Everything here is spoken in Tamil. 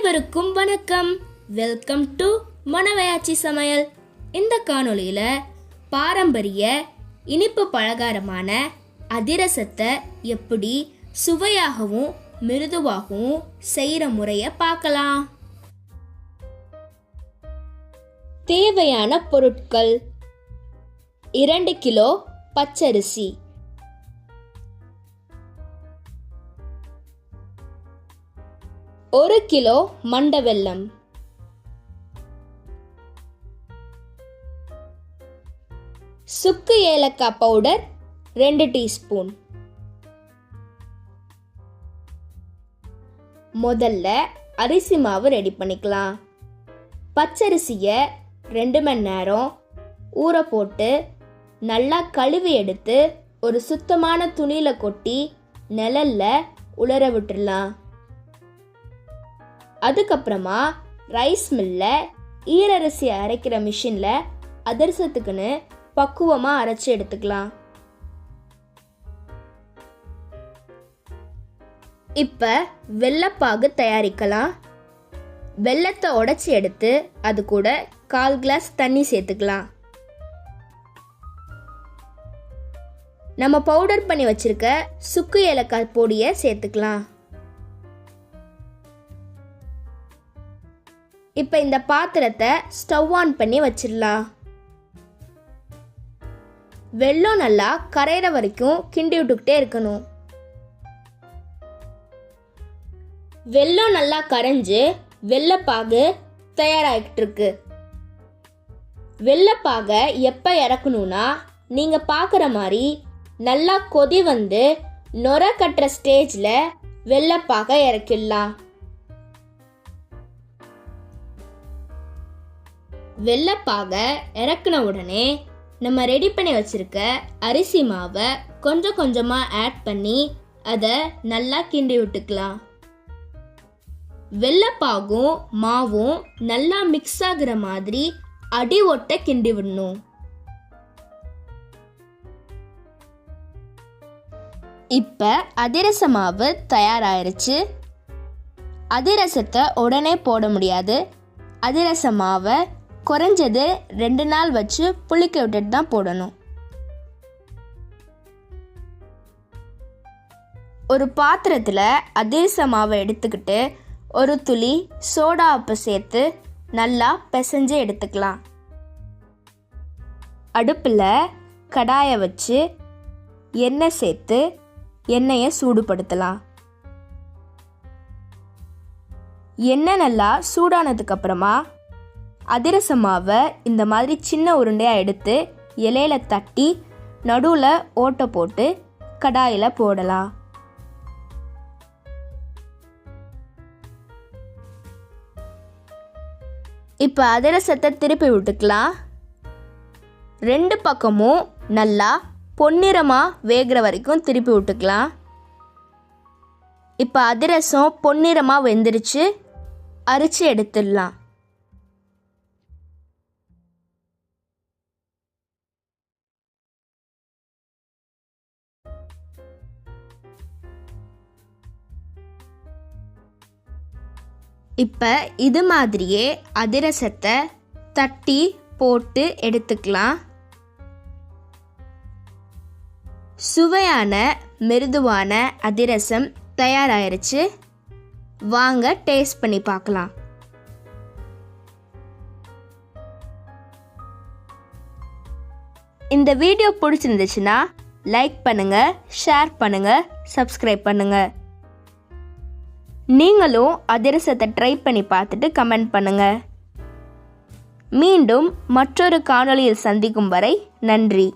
அனைவருக்கும் வணக்கம். வெல்கம் டு மனவையாச்சி சமையல். இந்த காணொளியில பாரம்பரிய இனிப்பு பலகாரமான அதிரசத்தை எப்படி சுவையாகவும் மிருதுவாகவும் செய்கிற முறையை பார்க்கலாம். தேவையான பொருட்கள்: 2 கிலோ பச்சரிசி, 1 கிலோ மண்டை வெல்லம், சுக்கு ஏலக்காய் பவுடர் 2 டீஸ்பூன். முதல்ல அரிசி மாவு ரெடி பண்ணிக்கலாம். பச்சரிசியை 2 மணி நேரம் ஊற போட்டு நல்லா கழுவி எடுத்து ஒரு சுத்தமான துணியில் கொட்டி நிழல்ல உலர விட்டுடலாம். அதுக்கப்புறமா ரைஸ் மில்லில் ஈரரிசி அரைக்கிற மிஷினில் அதிரசத்துக்குன்னு பக்குவமாக அரைச்சி எடுத்துக்கலாம். இப்போ வெல்லப்பாகு தயாரிக்கலாம். வெல்லத்தை உடைச்சி எடுத்து அது கூட 1/4 கிளாஸ் தண்ணி சேர்த்துக்கலாம். நம்ம பவுடர் பண்ணி வச்சிருக்க சுக்கு ஏலக்காய் பொடியை சேர்த்துக்கலாம். இப்போ இந்த பாத்திரத்தை ஸ்டவ் ஆன் பண்ணி வச்சிடலாம். வெல்லம் நல்லா கரையிற வரைக்கும் கிண்டி விட்டுக்கிட்டே இருக்கணும். வெல்லம் நல்லா கரைஞ்சு வெல்லப்பாகு தயாராகிட்டு இருக்கு. வெல்லப்பாகை எப்போ இறக்கணும்னா நீங்கள் பார்க்குற மாதிரி நல்லா கொதி வந்து நொர கட்டுற ஸ்டேஜில் வெல்லப்பாகை இறக்கிடலாம். வெல்லப்பாகை இறக்குன உடனே நம்ம ரெடி பண்ணி வச்சிருக்க அரிசி மாவை கொஞ்சம் கொஞ்சமாக ஆட் பண்ணி அதை நல்லா கிண்டி விட்டுக்கலாம். வெல்லப்பாகும் மாவும் நல்லா மிக்ஸ் ஆகுற மாதிரி அடி ஒட்ட கிண்டி விடணும். இப்போ அதிரச மாவு தயாராயிருச்சு. அதிரசத்தை உடனே போட முடியாது. அதிரச மாவை குறைஞ்சது 2 நாள் வச்சு புளிக்க விட்டுட்டு தான் போடணும். ஒரு பாத்திரத்தில் அதிரச மாவை எடுத்துக்கிட்டு ஒரு துளி சோடா உப்பு சேர்த்து நல்லா பிசைஞ்சு எடுத்துக்கலாம். அடுப்பில் கடாயை வச்சு எண்ணெய் சேர்த்து எண்ணெயை சூடுபடுத்தலாம். எண்ணெய் நல்லா சூடானதுக்கப்புறமா அதிரச மாவை இந்த மாதிரி சின்ன உருண்டையாக எடுத்து இலையில தட்டி நடுவில் ஓட்டை போட்டு கடாயில் போடலாம். இப்போ அதிரசத்தை திருப்பி விட்டுக்கலாம். 2 பக்கமும் நல்லா பொன்னிறமாக வேகிற வரைக்கும் திருப்பி விட்டுக்கலாம். இப்போ அதிரசம் பொன்னிறமாக வெந்துருச்சு. அரிச்சு எடுத்துடலாம். இப்போ இது மாதிரியே அதிரசத்தை தட்டி போட்டு எடுத்துக்கலாம். சுவையான மிருதுவான அதிரசம் தயாராயிருச்சு. வாங்க டேஸ்ட் பண்ணி பார்க்கலாம். இந்த வீடியோ பிடிச்சிருந்துச்சுன்னா லைக் பண்ணுங்க, ஷேர் பண்ணுங்க, சப்ஸ்கிரைப் பண்ணுங்க. நீங்களும் அதிரசத்தை ட்ரை பண்ணி பார்த்துட்டு கமெண்ட் பண்ணுங்க. மீண்டும் மற்றொரு காணொளியில் சந்திக்கும் வரை நன்றி.